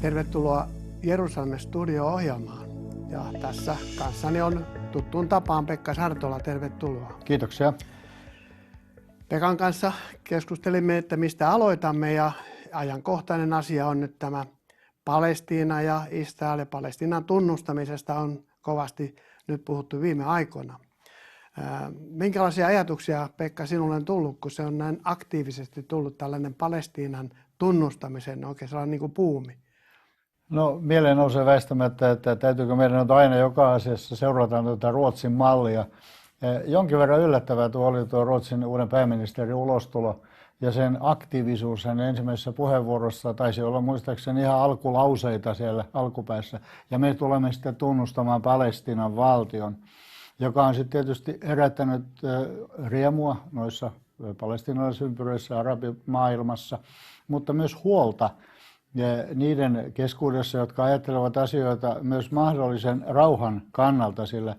Tervetuloa Jerusalemin studio-ohjelmaan. Ja tässä kanssani on tuttuun tapaan Pekka Sartola. Tervetuloa. Kiitoksia. Pekan kanssa keskustelimme, että mistä aloitamme, ja ajankohtainen asia on nyt tämä Palestiina ja Israel, ja Palestiinan tunnustamisesta on kovasti nyt puhuttu viime aikoina. Minkälaisia ajatuksia, Pekka, sinulle on tullut, kun se on näin aktiivisesti tullut tällainen Palestiinan tunnustamisen oikein sellainen niin kuin buumi? No, mieleen nousee väistämättä, että täytyykö meidän nyt aina joka asiassa seurata tätä Ruotsin mallia. Jonkin verran yllättävää oli tuo Ruotsin uuden pääministerin ulostulo ja sen aktiivisuus hänen ensimmäisessä puheenvuorossa taisi olla muistaakseni ihan alkulauseita siellä alkupäässä. Ja me tulemme sitten tunnustamaan Palestiinan valtion, joka on sitten tietysti herättänyt riemua noissa palestiinalaisympyröissä arabimaailmassa, mutta myös huolta niiden keskuudessa, jotka ajattelevat asioita myös mahdollisen rauhan kannalta, sillä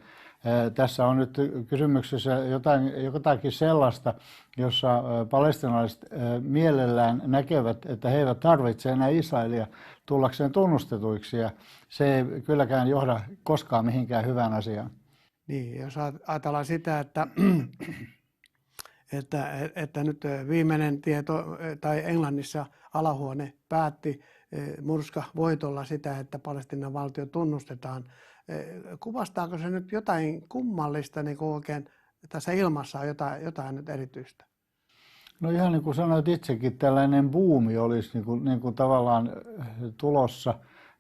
tässä on nyt kysymyksessä jotakin sellaista, jossa palestiinalaiset mielellään näkevät, että he eivät tarvitse enää Israelia tullakseen tunnustetuiksi, ja se ei kylläkään johda koskaan mihinkään hyvään asiaan. Niin, jos ajatellaan sitä, että nyt viimeinen tieto, tai Englannissa alahuone päätti murskavoitolla sitä, että Palestiinan valtio tunnustetaan. Kuvastaako se nyt jotain kummallista, niin kuin oikein tässä ilmassa on jotain nyt erityistä? No ihan niin kuin sanoit itsekin, tällainen buumi olisi niin kuin tavallaan tulossa.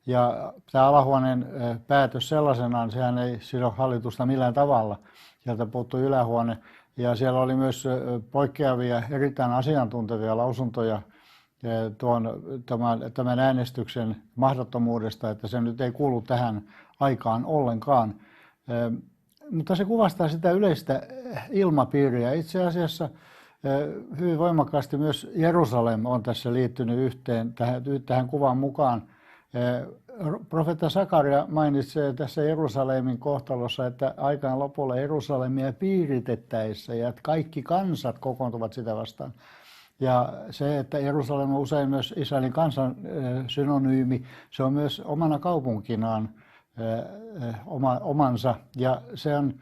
Ja tämä alahuoneen päätös sellaisenaan, sehän ei sido hallitusta millään tavalla. Sieltä puuttui ylähuone ja siellä oli myös poikkeavia, erittäin asiantuntevia lausuntoja tämän äänestyksen mahdottomuudesta, että se nyt ei kuulu tähän aikaan ollenkaan. Mutta se kuvastaa sitä yleistä ilmapiiriä. Itse asiassa hyvin voimakkaasti myös Jerusalem on tässä liittynyt tähän kuvaan mukaan. Profeetta Sakaria mainitsee tässä Jerusalemin kohtalossa, että aikaan lopulla Jerusalemia piiritettäessä ja että kaikki kansat kokoontuvat sitä vastaan. Ja se, että Jerusalem on usein myös Israelin kansan synonyymi, se on myös omana kaupunkinaan omansa, ja se on,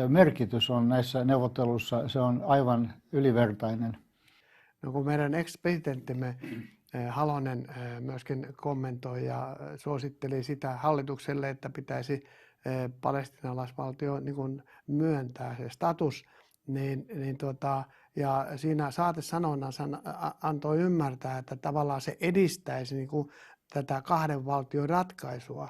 merkitys on näissä neuvotteluissa, se on aivan ylivertainen. No, kun meidän ex-presidenttimme Halonen myöskin kommentoi ja suositteli sitä hallitukselle, että pitäisi palestiinalaisvaltio niin kuin myöntää se status, ja siinä saatesanonnassa antoi ymmärtää, että tavallaan se edistäisi niin kuin tätä kahden valtion ratkaisua.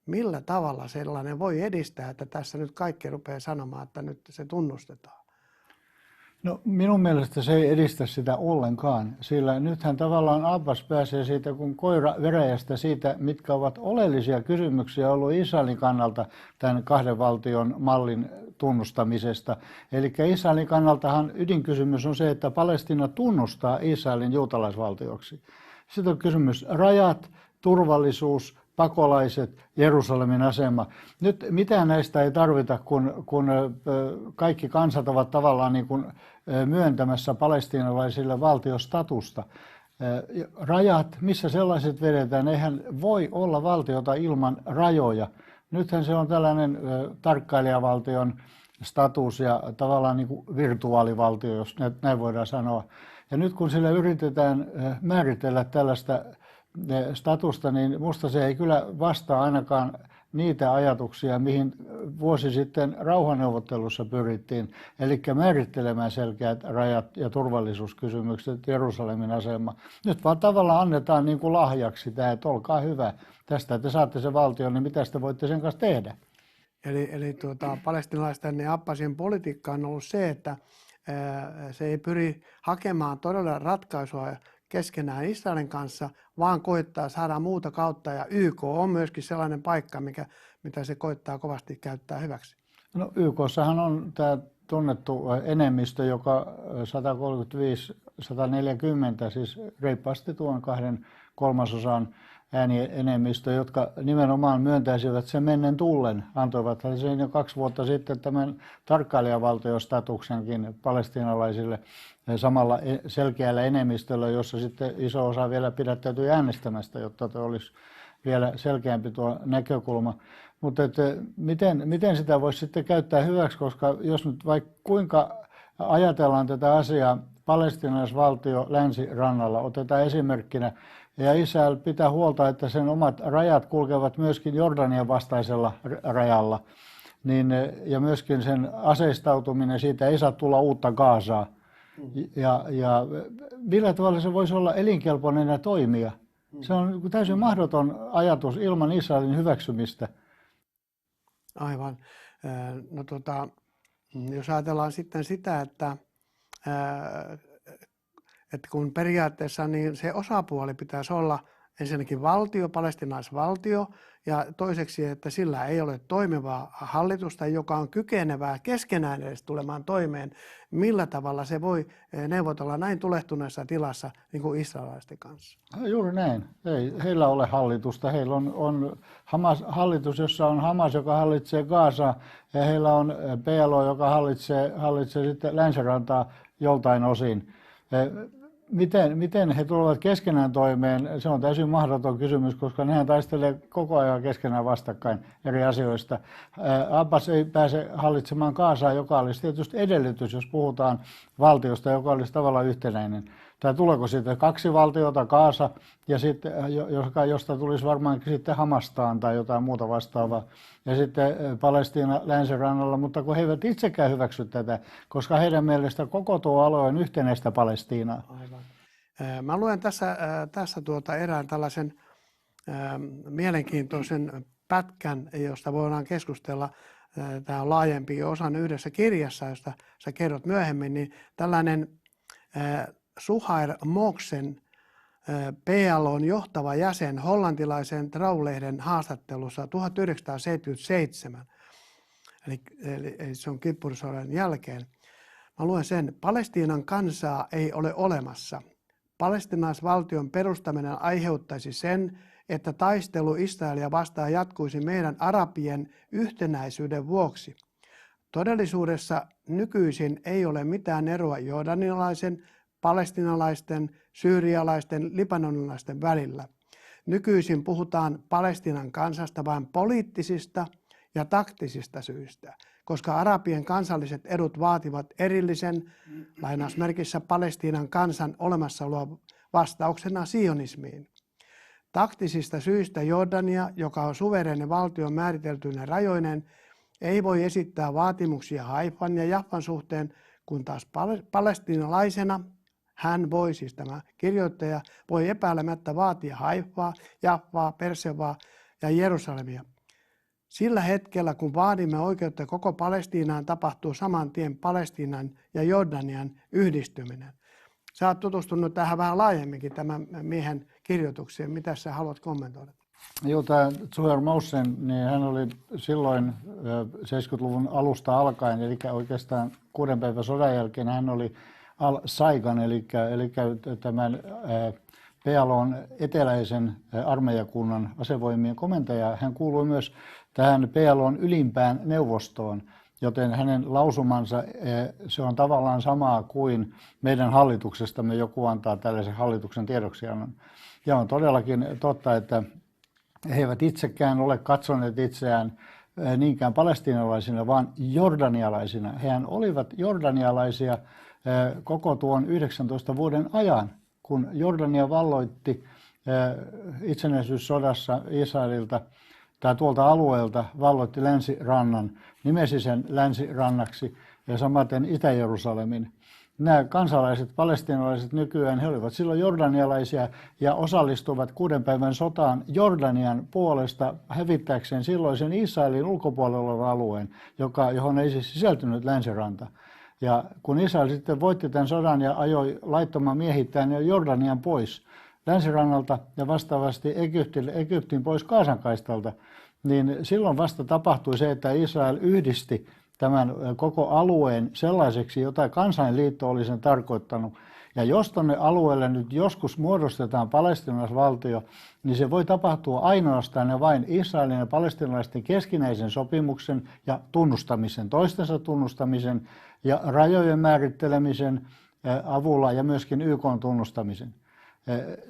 Millä tavalla sellainen voi edistää, että tässä nyt kaikki rupeaa sanomaan, että nyt se tunnustetaan? No, minun mielestä se ei edistä sitä ollenkaan, sillä nythän tavallaan Abbas pääsee siitä kuin koira veräjästä siitä, mitkä ovat oleellisia kysymyksiä ollut Israelin kannalta tämän kahden valtion mallin tunnustamisesta. Eli Israelin kannaltahan ydinkysymys on se, että Palestiina tunnustaa Israelin juutalaisvaltioksi. Sitten on kysymys rajat, turvallisuus, pakolaiset, Jerusalemin asema. Nyt mitään näistä ei tarvita, kun kaikki kansat ovat tavallaan niin kuin myöntämässä palestiinalaisille valtiostatusta. Rajat, missä sellaiset vedetään, eihän voi olla valtiota ilman rajoja. Nythän se on tällainen tarkkailijavaltion status ja tavallaan niin kuin virtuaalivaltio, jos näin voidaan sanoa. Ja nyt kun sillä yritetään määritellä tällaista statusta, niin musta se ei kyllä vastaa ainakaan niitä ajatuksia, mihin vuosi sitten rauhanneuvottelussa pyrittiin, eli määrittelemään selkeät rajat ja turvallisuuskysymykset, Jerusalemin asema. Nyt vaan tavallaan annetaan niin kuin lahjaksi sitä, että olkaa hyvä, tästä te saatte sen valtion, niin mitä te voitte sen kanssa tehdä? Eli palestiinalaisten ja Abbasin politiikka on ollut se, että se ei pyri hakemaan todella ratkaisua keskenään Israelin kanssa, vaan koittaa saada muuta kautta, ja YK on myöskin sellainen paikka, mitä se koittaa kovasti käyttää hyväksi. No, YKssahan on tämä tunnettu enemmistö, joka 135-140, siis reippaasti tuon 2/3 äänienemmistö, jotka nimenomaan myöntäisivät sen mennen tullen. Antoivat sen jo 2 vuotta sitten tämän tarkkailijavaltiostatuksenkin palestiinalaisille samalla selkeällä enemmistöllä, jossa sitten iso osa vielä pidättäytyi äänestämästä, jotta olisi vielä selkeämpi tuo näkökulma. Mutta miten sitä voisi sitten käyttää hyväksi, koska jos nyt vaikka kuinka ajatellaan tätä asiaa, palestiinalaisvaltio länsirannalla otetaan esimerkkinä, ja Israel pitää huolta, että sen omat rajat kulkevat myöskin Jordanian vastaisella rajalla, niin, ja myöskin sen aseistautuminen, siitä ei saa tulla uutta Gazaa. Ja millä tavalla se voisi olla elinkelpoinen ja toimia? Se on täysin mahdoton ajatus ilman Israelin hyväksymistä. Aivan. No, jos ajatellaan sitten sitä, että kun periaatteessa niin se osapuoli pitäisi olla ensinnäkin valtio, palestiinalaisvaltio, ja toiseksi, että sillä ei ole toimivaa hallitusta, joka on kykenevää keskenään edes tulemaan toimeen, millä tavalla se voi neuvotella näin tulehtuneessa tilassa niin kuin israelaisten kanssa. Juuri näin. Ei heillä ole hallitusta. Heillä on hallitus, jossa on Hamas, joka hallitsee Gazaa, ja heillä on PLO, joka hallitsee sitten länsirantaa joltain osin. Miten he tulevat keskenään toimeen, se on täysin mahdoton kysymys, koska nehän taistelee koko ajan keskenään vastakkain eri asioista. Abbas ei pääse hallitsemaan Gazaa, joka olisi tietysti edellytys, jos puhutaan valtiosta, joka olisi tavallaan yhtenäinen. Tai tuleeko sitten 2 valtiota, Gaza, ja sitten, josta tulisi varmaan sitten Hamastaan tai jotain muuta vastaavaa, ja sitten Palestiina länsirannalla, mutta kun he eivät itsekään hyväksy tätä, koska heidän mielestä koko tuo alue on yhtenäistä Palestiinaa. Aivan. Mä luen tässä erään tällaisen mielenkiintoisen pätkän, josta voidaan keskustella. Tämä on laajempi osan yhdessä kirjassa, josta sä kerrot myöhemmin, niin tällainen Suhair Moksen, PLO:n johtava jäsen hollantilaisen Trouw-lehden haastattelussa 1977, eli se on Kippur-sodan jälkeen. Mä luen sen. Palestiinan kansaa ei ole olemassa. Palestiinalaisvaltion perustaminen aiheuttaisi sen, että taistelu Israelia vastaan jatkuisi meidän arabien yhtenäisyyden vuoksi. Todellisuudessa nykyisin ei ole mitään eroa jordanialaisen, palestiinalaisten, syyrialaisten, libanonilaisten välillä. Nykyisin puhutaan Palestiinan kansasta vain poliittisista ja taktisista syistä, koska arabien kansalliset edut vaativat erillisen, lainausmerkissä Palestiinan kansan olemassaoloa vastauksena sionismiin. Taktisista syistä Jordania, joka on suvereinen valtio määriteltyinen rajoinen, ei voi esittää vaatimuksia Haifan ja Jaffan suhteen, kun taas palestiinalaisena hän voi, siis tämä kirjoittaja, voi epäilemättä vaatia Haifaa, Jaffaa, Persevaa ja Jerusalemia. Sillä hetkellä, kun vaadimme oikeutta koko Palestiinaan, tapahtuu saman tien Palestiinan ja Jordanian yhdistyminen. Sä oot tutustunut tähän vähän laajemminkin tämän miehen kirjoitukseen. Mitä sä haluat kommentoida? Joo, tämä Suhair Moksen, niin hän oli silloin 70-luvun alusta alkaen, eli oikeastaan 6 päivän sodan jälkeen hän oli Al-Saigan, eli tämän PLO:n eteläisen armeijakunnan asevoimien komentaja. Hän kuului myös tähän PLO:n ylimpään neuvostoon, joten hänen lausumansa se on tavallaan samaa kuin meidän hallituksestamme joku antaa tällaisen hallituksen tiedoksiannon. Ja on todellakin totta, että he eivät itsekään ole katsoneet itseään niinkään palestiinalaisina, vaan jordanialaisina. Hehän olivat jordanialaisia koko tuon 19 vuoden ajan, kun Jordania valloitti itsenäisyyssodassa Israelilta tai tuolta alueelta valloitti länsirannan, nimesi sen länsirannaksi ja samaten Itä-Jerusalemin. Nämä kansalaiset, palestiinalaiset nykyään, he olivat silloin jordanialaisia ja osallistuvat 6 päivän sotaan Jordanian puolesta hävittääkseen silloisen Israelin ulkopuolella olevan alueen, johon ei siis sisältynyt länsiranta. Ja kun Israel sitten voitti tämän sodan ja ajoi laittoman miehittäen Jordanian pois länsirannalta ja vastaavasti Egyptin pois Gazankaistalta, niin silloin vasta tapahtui se, että Israel yhdisti tämän koko alueen sellaiseksi, jota kansainliitto oli sen tarkoittanut. Ja jos tuonne alueelle nyt joskus muodostetaan palestiinalaisvaltio, niin se voi tapahtua ainoastaan ja vain Israelin ja palestiinalaisten keskinäisen sopimuksen ja tunnustamisen, toistensa tunnustamisen ja rajojen määrittelemisen avulla ja myöskin YK:n tunnustamisen.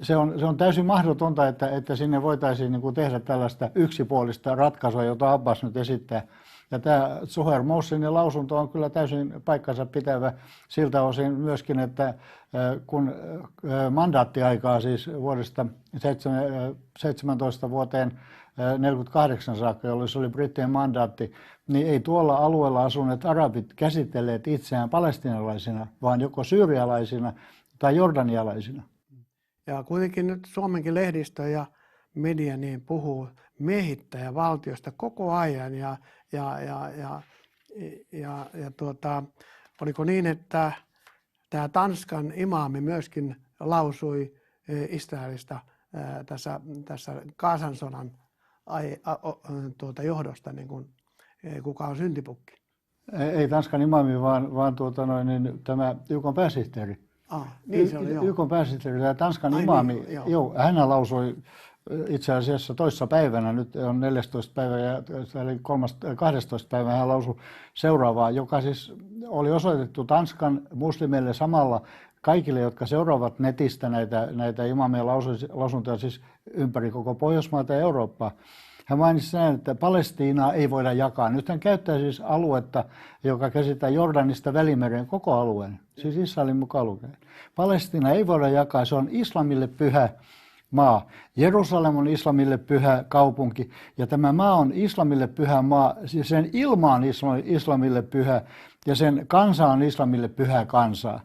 Se on täysin mahdotonta, että sinne voitaisiin niin kuin tehdä tällaista yksipuolista ratkaisua, jota Abbas nyt esittää. Ja tämä Zuhair Mohsinin lausunto on kyllä täysin paikkansa pitävä siltä osin myöskin, että kun mandaattiaikaa siis vuodesta 17 vuoteen 1948 saakka, jolloin se oli brittien mandaatti, niin ei tuolla alueella asuneet arabit käsitelleet itseään palestiinalaisina, vaan joko syyrialaisina tai jordanialaisina. Ja kuitenkin nyt Suomenkin lehdistö ja media niin puhuu miehittäjävaltiosta koko ajan oliko niin, että tämä Tanskan imaami myöskin lausui Israelista tässä Gazan sodan johdosta, niin kuin, kuka on syntipukki? Ei Tanskan imaami, vaan tämä YK:n pääsihteeri. Niin se oli, YK:n pääsihteeri, tämä Tanskan imaami, hän lausui itse asiassa toissa päivänä, nyt on 14. päivä ja 12. päivä hän lausui seuraavaa, joka siis oli osoitettu Tanskan muslimeille samalla kaikille, jotka seuraavat netistä näitä imamien lausuntoja siis ympäri koko Pohjoismaata ja Eurooppaa. Hän mainitsi näin, että Palestiinaa ei voida jakaa. Nyt hän käyttää siis aluetta, joka käsittää Jordanista Välimeren koko alueen, siis Israelin mukaan lukien. Palestiina ei voida jakaa, se on islamille pyhä maa. Jerusalem on islamille pyhä kaupunki ja tämä maa on islamille pyhä maa, siis sen ilma on islamille pyhä ja sen kansa on islamille pyhä kansaa.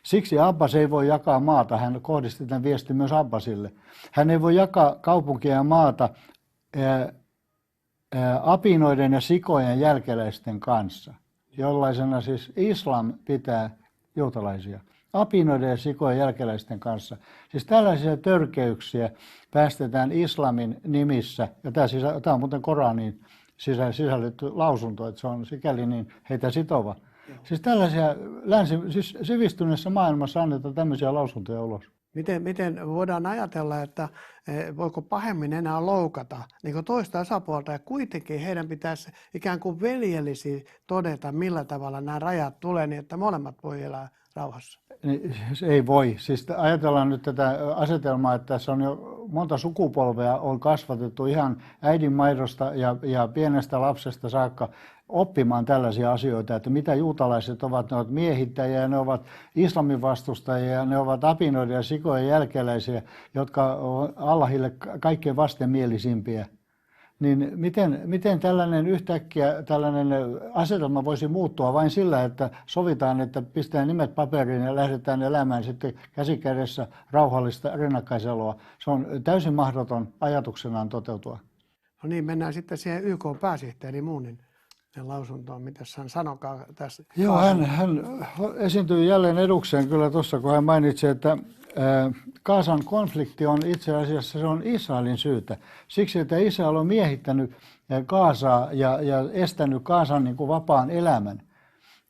Siksi Abbas ei voi jakaa maata, hän kohdisti tämän viestin myös Abbasille. Hän ei voi jakaa kaupunkia ja maata apinoiden ja sikojen jälkeläisten kanssa, jollaisena siis islam pitää juutalaisia. Apinoiden ja sikojen jälkeläisten kanssa. Siis tällaisia törkeyksiä päästetään islamin nimissä, ja tämä on muuten Koraniin sisällytty lausunto, että se on sikäli niin heitä sitova. Siis tällaisia siis sivistyneessä maailmassa annetaan tämmöisiä lausuntoja ulos. Miten voidaan ajatella, että voiko pahemmin enää loukata niin toista osapuolta ja kuitenkin heidän pitäisi ikään kuin veljellisesti todeta, millä tavalla nämä rajat tulee niin, että molemmat voi elää rauhassa? Ei voi. Siis ajatellaan nyt tätä asetelmaa, että tässä on jo monta sukupolvea on kasvatettu ihan äidin maidosta ja pienestä lapsesta saakka oppimaan tällaisia asioita, että mitä juutalaiset ovat, ne ovat miehittäjiä, ne ovat islamin vastustajia, ne ovat apinoiden ja sikojen jälkeläisiä, jotka ovat Allahille kaikkein vastenmielisimpiä. Niin miten tällainen yhtäkkiä tällainen asetelma voisi muuttua vain sillä, että sovitaan, että pistetään nimet paperiin ja lähdetään elämään sitten käsikädessä rauhallista rinnakkaiseloa. Se on täysin mahdoton ajatuksenaan toteutua. No niin, mennään sitten siihen YK-pääsihteeri Moonin lausuntoon. Mitä hän sanokaa tässä? Joo, hän esiintyi jälleen edukseen kyllä tuossa, kun hän mainitsi, että Gazan konflikti on itse asiassa se on Israelin syytä. Siksi, että Israel on miehittänyt Gazaa ja estänyt Gazan niin kuin vapaan elämän.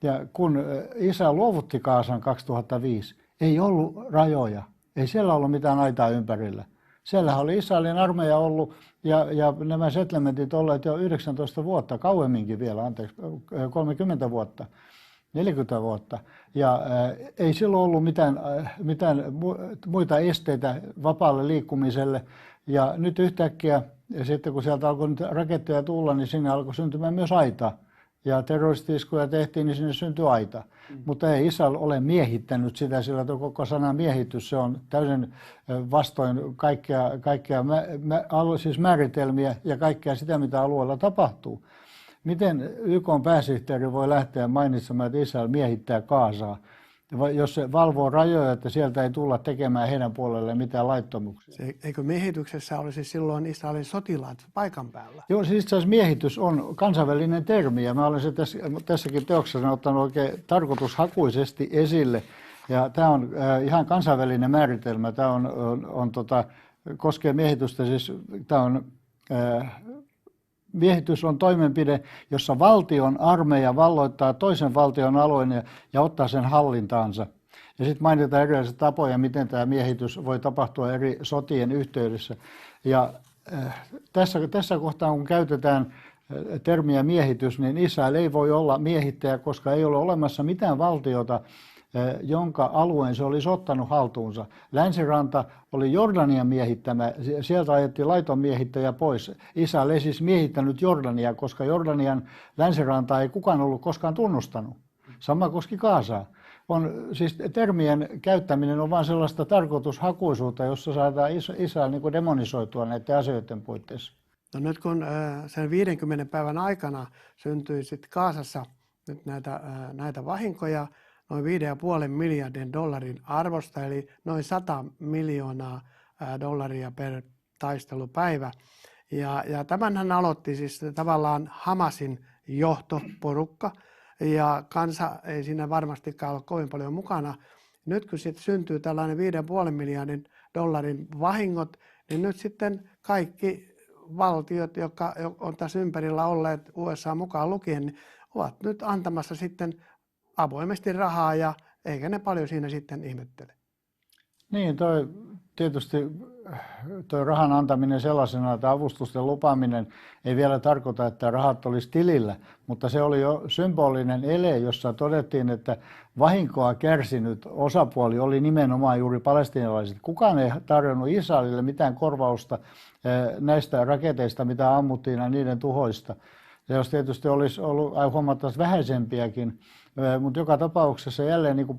Ja kun Israel luovutti Gazan 2005, ei ollut rajoja. Ei siellä ollut mitään aitaa ympärillä. Siellä oli Israelin armeija ollut ja nämä settlementit olleet jo 19 vuotta, kauemminkin vielä, 30 vuotta. 40 vuotta. Ja ei silloin ollut mitään muita esteitä vapaalle liikkumiselle. Ja nyt yhtäkkiä, ja sitten kun sieltä alkoi raketteja tulla, niin sinne alkoi syntymään myös aita. Ja terroristi-iskuja tehtiin, niin sinne syntyi aita. Mutta ei Israel ole miehittänyt sitä, sillä koko sana miehitys, se on täysin vastoin kaikkea siis määritelmiä ja kaikkea sitä, mitä alueella tapahtuu. Miten YK:n pääsihteeri voi lähteä mainitsemaan, että Israel miehittää Gazaa, jos se valvoo rajoja, että sieltä ei tulla tekemään heidän puolelleen mitään laittomuuksia? Eikö miehityksessä olisi silloin Israelin sotilaat paikan päällä? Joo, siis itse asiassa miehitys on kansainvälinen termi ja mä olen se tässäkin teoksessa ottanut oikein tarkoitushakuisesti esille. Ja tämä on ihan kansainvälinen määritelmä. Tämä koskee miehitystä, siis tämä on... Miehitys on toimenpide, jossa valtion armeija valloittaa toisen valtion alueen ja ottaa sen hallintaansa. Ja sitten mainitaan erilaisia tapoja, miten tämä miehitys voi tapahtua eri sotien yhteydessä. Ja tässä kohtaa, kun käytetään termiä miehitys, niin Israel ei voi olla miehittäjä, koska ei ole olemassa mitään valtiota, jonka alueen se olisi ottanut haltuunsa. Länsiranta oli Jordanian miehittämä, sieltä ajettiin laiton miehittäjä pois. Israel ei siis miehittänyt Jordania, koska Jordanian länsirantaa ei kukaan ollut koskaan tunnustanut. Sama koski Gazaa. Siis termien käyttäminen on vain sellaista tarkoitushakuisuutta, jossa saadaan Israel niin kuin demonisoitua näiden asioiden puitteissa. No nyt kun sen 50 päivän aikana syntyi sitten Gazassa nyt näitä vahinkoja noin 5,5 miljardin dollarin arvosta, eli noin 100 miljoonaa dollaria per taistelupäivä. Ja tämän hän aloitti siis tavallaan Hamasin johtoporukka, ja kansa ei siinä varmastikaan ole kovin paljon mukana. Nyt kun sitten syntyy tällainen 5,5 miljardin dollarin vahingot, niin nyt sitten kaikki valtiot, jotka on tässä ympärillä olleet USA mukaan lukien, niin ovat nyt antamassa sitten avoimesti rahaa, ja eikä ne paljon siinä sitten ihmettele. Niin, tietysti toi rahan antaminen sellaisena, että avustusten lupaaminen ei vielä tarkoita, että rahat olisi tilillä, mutta se oli jo symbolinen ele, jossa todettiin, että vahinkoa kärsinyt osapuoli oli nimenomaan juuri palestiinalaiset. Kukaan ei tarjonnut Israelille mitään korvausta näistä raketeista, mitä ammuttiin ja niiden tuhoista. Ja jos tietysti olisi ollut huomattavasti vähäisempiäkin, mutta joka tapauksessa jälleen niin kuin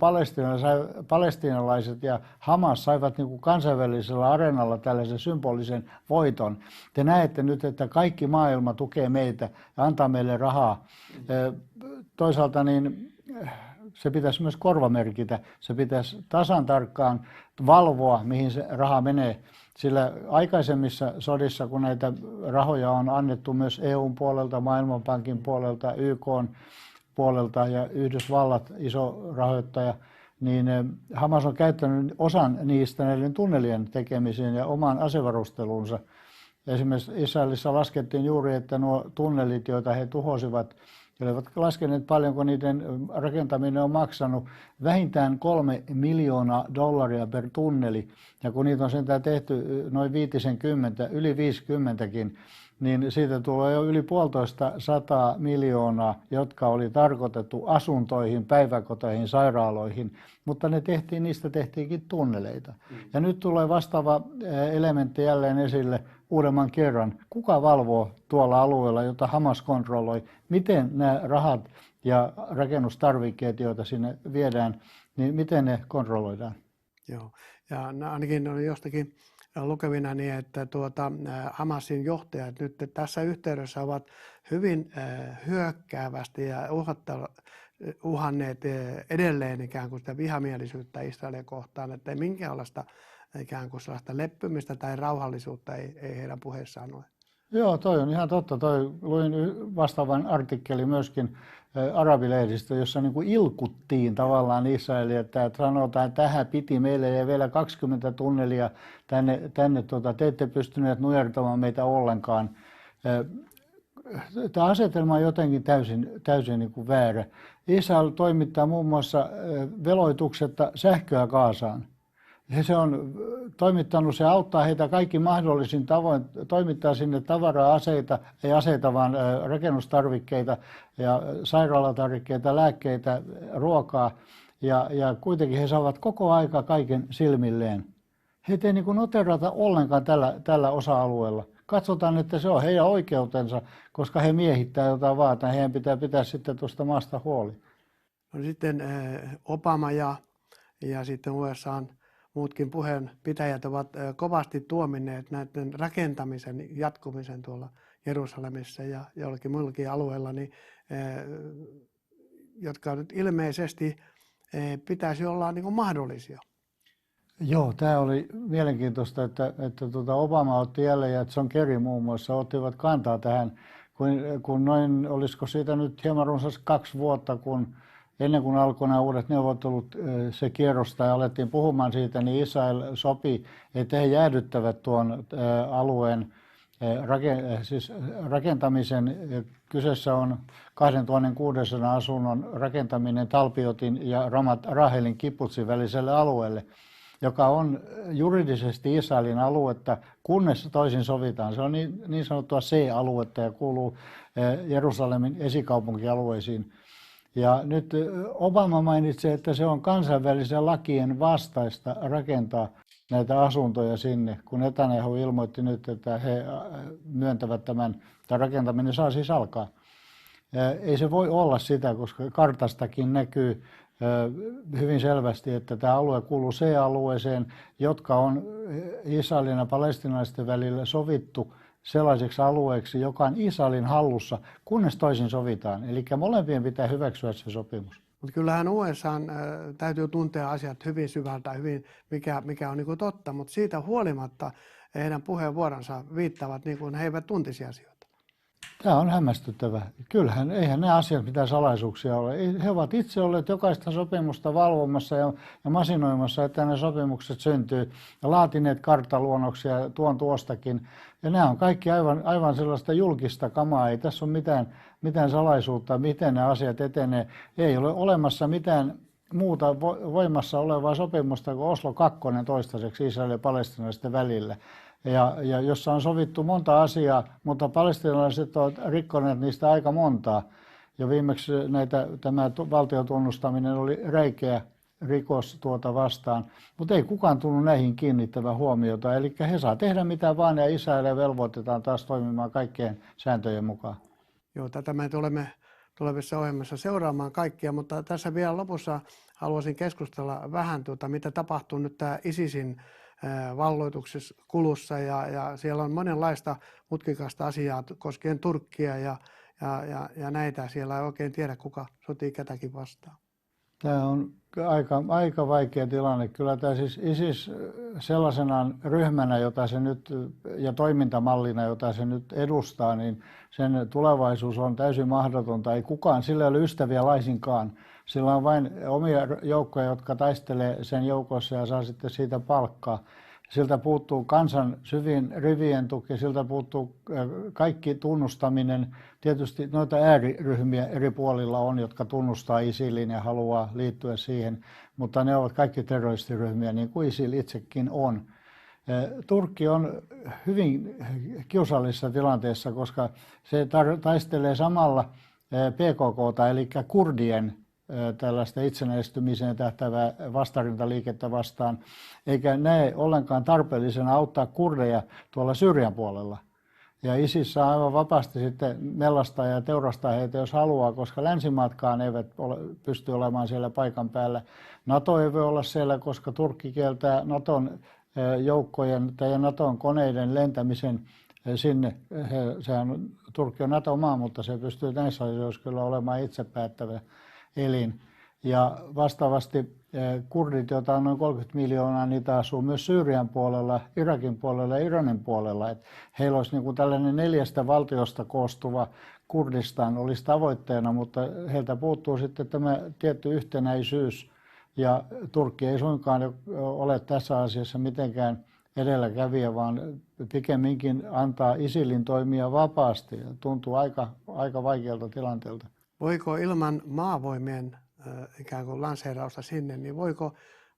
palestiinalaiset ja Hamas saivat niin kuin kansainvälisellä areenalla tällaisen symbolisen voiton. Te näette nyt, että kaikki maailma tukee meitä ja antaa meille rahaa. Toisaalta niin se pitäisi myös korvamerkitä. Se pitäisi tasan tarkkaan valvoa, mihin se raha menee. Sillä aikaisemmissa sodissa, kun näitä rahoja on annettu myös EUn puolelta, Maailmanpankin puolelta, YKn puolelta ja Yhdysvallat, iso rahoittaja, niin Hamas on käyttänyt osan niistä näiden tunnelien tekemiseen ja omaan asevarustelunsa. Esimerkiksi Israelissa laskettiin juuri, että nuo tunnelit, joita he tuhosivat, olivat laskeneet paljonko niiden rakentaminen on maksanut, vähintään $3 miljoonaa per tunneli. Ja kun niitä on sentään tehty noin 50, yli 50kin, niin siitä tulee jo yli 1,5 miljoonaa, jotka oli tarkoitettu asuntoihin, päiväkoteihin, sairaaloihin, mutta niistä tehtiinkin tunneleita. Ja nyt tulee vastaava elementti jälleen esille uudemman kerran. Kuka valvoo tuolla alueella, jota Hamas kontrolloi? Miten nämä rahat ja rakennustarvikkeet, joita sinne viedään, niin miten ne kontrolloidaan? Joo, ja ainakin oli jostakin lukevina niin, että Hamasin johtajat nyt tässä yhteydessä ovat hyvin hyökkäävästi ja uhanneet edelleen ikään kuin sitä vihamielisyyttä Israelia kohtaan, että ei minkäänlaista ikään kuin sellaista leppymistä tai rauhallisuutta ei heidän puheessaan ole. Joo, toi on ihan totta. Luin vastaavan artikkelin myöskin arabilehdistä, jossa niin kuin ilkuttiin tavallaan Israelia, että sanotaan, että tähän piti meille ja vielä 20 tunnelia tänne te ette pystyneet nujertamaan meitä ollenkaan. Tämä asetelma on jotenkin täysin niin kuin väärä. Israel toimittaa muun muassa veloituksetta sähköä Gazaan. Se on toimittanut, se auttaa heitä kaikki mahdollisin tavoin, toimittaa sinne tavaraa, aseita, ei aseita vaan rakennustarvikkeita ja sairaalatarvikkeita, lääkkeitä, ruokaa ja kuitenkin he saavat koko aika kaiken silmilleen. Heitä ei niin kuin noterata ollenkaan tällä osa-alueella. Katsotaan, että se on heidän oikeutensa, koska he miehittää jotain vaata, heidän pitää pitää sitten tuosta maasta huoli. No sitten Obama ja sitten USA:n muutkin puheenpitäjät ovat kovasti tuominneet näiden rakentamisen jatkumisen tuolla Jerusalemissa ja jollakin muillakin alueilla, niin, jotka nyt ilmeisesti pitäisi olla niin kuin mahdollisia. Joo, tämä oli mielenkiintoista, että Obama otti jälleen ja John Kerry muun muassa ottivat kantaa tähän, kun noin, olisiko siitä nyt hieman runsas 2 vuotta, ennen kuin alkoi nämä uudet neuvottelut, se kierrosta ja alettiin puhumaan siitä, niin Israel sopi, että he jäädyttävät tuon alueen rakentamisen. Kyseessä on 2600 asunnon rakentaminen Talpiotin ja Ramat Rahelin kibbutsin väliselle alueelle, joka on juridisesti Israelin aluetta, kunnes toisin sovitaan. Se on niin sanottua C-aluetta ja kuuluu Jerusalemin esikaupunkialueisiin. Ja nyt Obama mainitsi, että se on kansainvälisen lakien vastaista rakentaa näitä asuntoja sinne, kun Netanyahu ilmoitti nyt, että he myöntävät tämän rakentaminen saa siis alkaa. Ei se voi olla sitä, koska kartastakin näkyy hyvin selvästi, että tämä alue kuuluu C-alueeseen, jotka on Israelin ja palestiinalaisten välillä sovittu sellaiseksi alueeksi, joka on Israelin hallussa, kunnes toisin sovitaan. Eli molempien pitää hyväksyä se sopimus. Mutta kyllähän USA:n täytyy tuntea asiat hyvin syvältä, hyvin, mikä on niin kuin totta, mutta siitä huolimatta heidän puheenvuoronsa viittavat niin kuin he eivät tuntisi asioita. Tämä on hämmästyttävä. Kyllähän, eihän ne asiat mitään salaisuuksia ole. He ovat itse olleet jokaista sopimusta valvomassa ja masinoimassa, että ne sopimukset syntyy. Ja laatineet karttaluonnoksia tuostakin. Ja nämä on kaikki aivan sellaista julkista kamaa. Ei tässä ole mitään salaisuutta, miten nämä asiat etenee. Ei ole olemassa mitään muuta voimassa olevaa sopimusta kuin Oslo 2 toistaiseksi Israelin ja palestiinalaisten välillä. Ja jossa on sovittu monta asiaa, mutta palestiinalaiset ovat rikkoneet niistä aika montaa. Ja viimeksi tämä valtiotunnustaminen oli räikeä rikos vastaan, mutta ei kukaan tullut näihin kiinnittävän huomiota. Eli he saa tehdä mitä vaan ja Israelia velvoitetaan taas toimimaan kaikkien sääntöjen mukaan. Joo, tätä me tulemme tulevissa ohjelmissa seuraamaan kaikkia, mutta tässä vielä lopussa haluaisin keskustella vähän, mitä tapahtuu nyt tämä ISISin valloituksessa kulussa ja siellä on monenlaista mutkikasta asiaa koskien Turkkia ja näitä. Siellä ei oikein tiedä, kuka sotii ketäkin vastaan. Tämä on aika vaikea tilanne. Kyllä tämä siis ISIS sellaisenaan ryhmänä, jota se nyt, ja toimintamallina, jota se nyt edustaa, niin sen tulevaisuus on täysin mahdotonta. Ei kukaan, sillä ei ole ystäviä laisinkaan. Sillä on vain omia joukkoja, jotka taistelee sen joukossa ja saa sitten siitä palkkaa. Siltä puuttuu kansan syvin rivien tuki, siltä puuttuu kaikki tunnustaminen. Tietysti noita ääriryhmiä eri puolilla on, jotka tunnustaa ISILin ja haluaa liittyä siihen, mutta ne ovat kaikki terroristiryhmiä, niin kuin ISIL itsekin on. Turkki on hyvin kiusallisessa tilanteessa, koska se taistelee samalla PKK:ta, eli kurdien tällaista itsenäistymiseen tähtävää vastarintaliikettä vastaan, eikä näe ollenkaan tarpeellisena auttaa kurdeja tuolla Syyrian puolella. Ja ISIS saa aivan vapaasti sitten mellastaa ja teurastaa heitä, jos haluaa, koska länsimaatkaan eivät pysty olemaan siellä paikan päällä. NATO ei voi olla siellä, koska Turkki kieltää Naton joukkojen tai Naton koneiden lentämisen sinne. Turkki on NATO-maa, mutta se pystyy näissä asioissa kyllä olemaan itse päättävä elin. Ja vastaavasti kurdit, joita on noin 30 miljoonaa, niitä asuu myös Syyrian puolella, Irakin puolella ja Iranin puolella. Et heillä olisi niin kuin tällainen 4 valtiosta koostuva Kurdistan olisi tavoitteena, mutta heiltä puuttuu sitten tämä tietty yhtenäisyys. Ja Turkki ei suinkaan ole tässä asiassa mitenkään edelläkävijä, vaan pikemminkin antaa ISILin toimia vapaasti. Tuntuu aika vaikealta tilanteelta. Voiko ilman maavoimien ikään kuin lanseerausta sinne, niin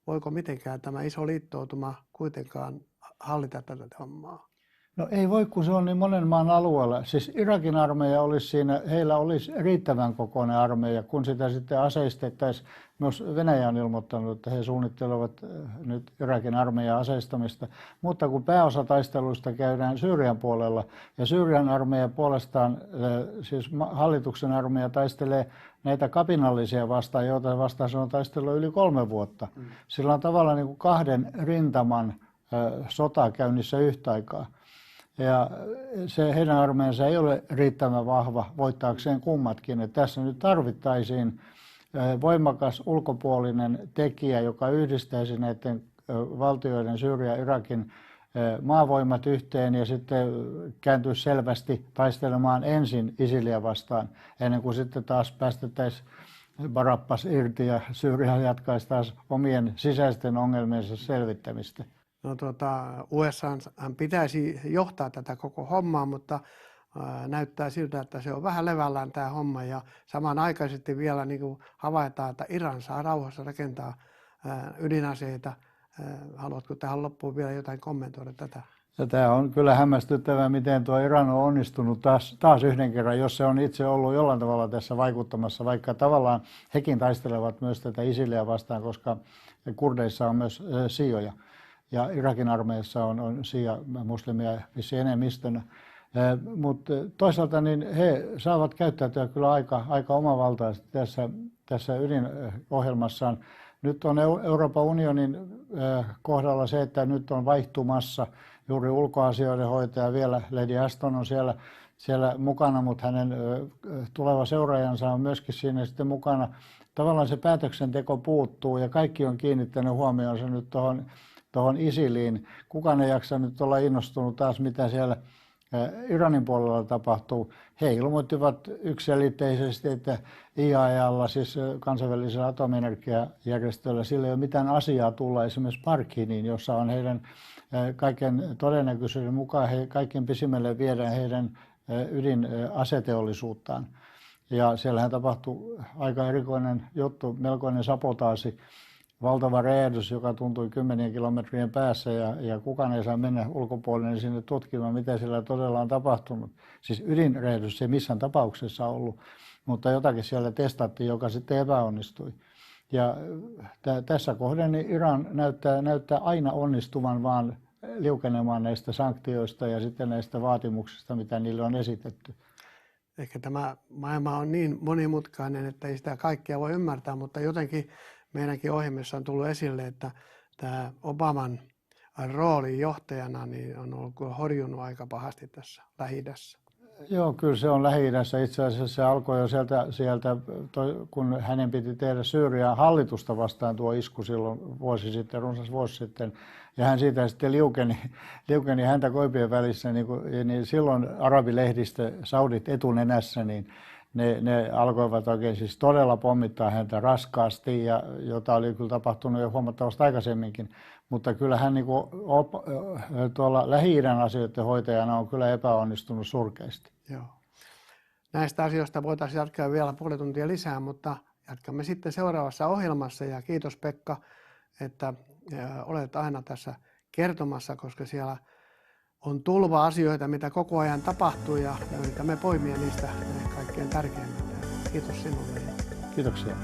voiko mitenkään tämä iso liittoutuma kuitenkaan hallita tätä hommaa? No ei voi, kun se on niin monen maan alueella. Siis Irakin armeija olisi siinä, heillä olisi riittävän kokoinen armeija, kun sitä sitten aseistettaisiin. Myös Venäjä on ilmoittanut, että he suunnittelevat nyt Irakin armeijan aseistamista. Mutta kun pääosa taisteluista käydään Syyrian puolella, ja Syyrian armeija puolestaan, siis hallituksen armeija taistelee näitä kapinallisia vastaan, joita vastaan se on taistellut yli 3 vuotta. Sillä on tavallaan niin kuin 2 rintaman sota käynnissä yhtä aikaa. Ja se heidän armeijansa ei ole riittävän vahva voittaakseen kummatkin. Et tässä nyt tarvittaisiin voimakas ulkopuolinen tekijä, joka yhdistäisi näiden valtioiden Syyrian ja Irakin maavoimat yhteen ja sitten kääntyisi selvästi taistelemaan ensin ISILiä vastaan, ennen kuin sitten taas päästettäisiin Barabas irti ja Syyria jatkaisi taas omien sisäisten ongelmiensa selvittämistä. No USA:n pitäisi johtaa tätä koko hommaa, mutta näyttää siltä, että se on vähän levällään tämä homma ja samanaikaisesti vielä niin kuin havaitaan, että Iran saa rauhassa rakentaa ydinaseita Haluatko tähän loppuun vielä jotain kommentoida tätä? Ja tämä on kyllä hämmästyttävää, miten tuo Iran on onnistunut taas yhden kerran, jos se on itse ollut jollain tavalla tässä vaikuttamassa, vaikka tavallaan hekin taistelevat myös tätä ISILiä vastaan, koska kurdeissa on myös shioja ja Irakin armeijassa on shia-muslimia vissiin enemmistönä. Mutta toisaalta niin he saavat käyttäytyä kyllä aika omavaltaisesti tässä ydinohjelmassaan. Nyt on Euroopan unionin kohdalla se, että nyt on vaihtumassa juuri ulkoasioiden hoitaja vielä. Lady Ashton on siellä mukana, mutta hänen tuleva seuraajansa on myöskin siinä sitten mukana. Tavallaan se päätöksenteko puuttuu ja kaikki on kiinnittänyt huomionsa nyt tuohon ISILiin. Kukaan ei jaksa nyt olla innostunut taas, mitä siellä Iranin puolella tapahtuu. He ilmoittivat yksiselitteisesti, että IAEAlla, siis kansainvälisellä atomienergiajärjestöllä, sillä ei ole mitään asiaa tulla esimerkiksi Barkhaniin, jossa on heidän kaiken todennäköisyyden mukaan kaikkein pisimmälle viedään heidän ydinaseteollisuuttaan. Ja siellähän tapahtui aika erikoinen juttu, melkoinen sabotaasi, valtava räjähdys, joka tuntui 10 kilometrien päässä ja kukaan ei saa mennä ulkopuolelle sinne tutkimaan, mitä siellä todella on tapahtunut. Siis ydinräjähdys ei missään tapauksessa ollut, mutta jotakin siellä testattiin, joka sitten epäonnistui. Ja tässä kohden niin Iran näyttää aina onnistuvan vaan liukenemaan näistä sanktioista ja sitten näistä vaatimuksista, mitä niille on esitetty. Ehkä tämä maailma on niin monimutkainen, että ei sitä kaikkea voi ymmärtää, mutta jotenkin meidänkin ohjelmissa on tullut esille, että tämä Obaman rooli johtajana niin on ollut horjunut aika pahasti tässä Lähi-idässä. Joo, kyllä se on Lähi-idässä. Itse asiassa se alkoi jo sieltä kun hänen piti tehdä Syyrian hallitusta vastaan tuo isku silloin runsas vuosi sitten. Ja hän siitä sitten liukeni häntä koipien välissä, niin silloin arabilehdistö, Saudit etunenässä, niin ne alkoivat oikein siis todella pommittaa häntä raskaasti, jota oli kyllä tapahtunut jo huomattavasti aikaisemminkin. Mutta kyllä hän tuolla Lähi-idän asioiden hoitajana on kyllä epäonnistunut surkeasti. Joo. Näistä asioista voitaisiin jatkaa vielä puoli tuntia lisää, mutta jatkamme sitten seuraavassa ohjelmassa. Ja kiitos Pekka, että olet aina tässä kertomassa, koska siellä on tulva asioita, mitä koko ajan tapahtuu ja yritämme poimia niistä kaikkein tärkeimmät. Kiitos sinulle. Kiitoksia.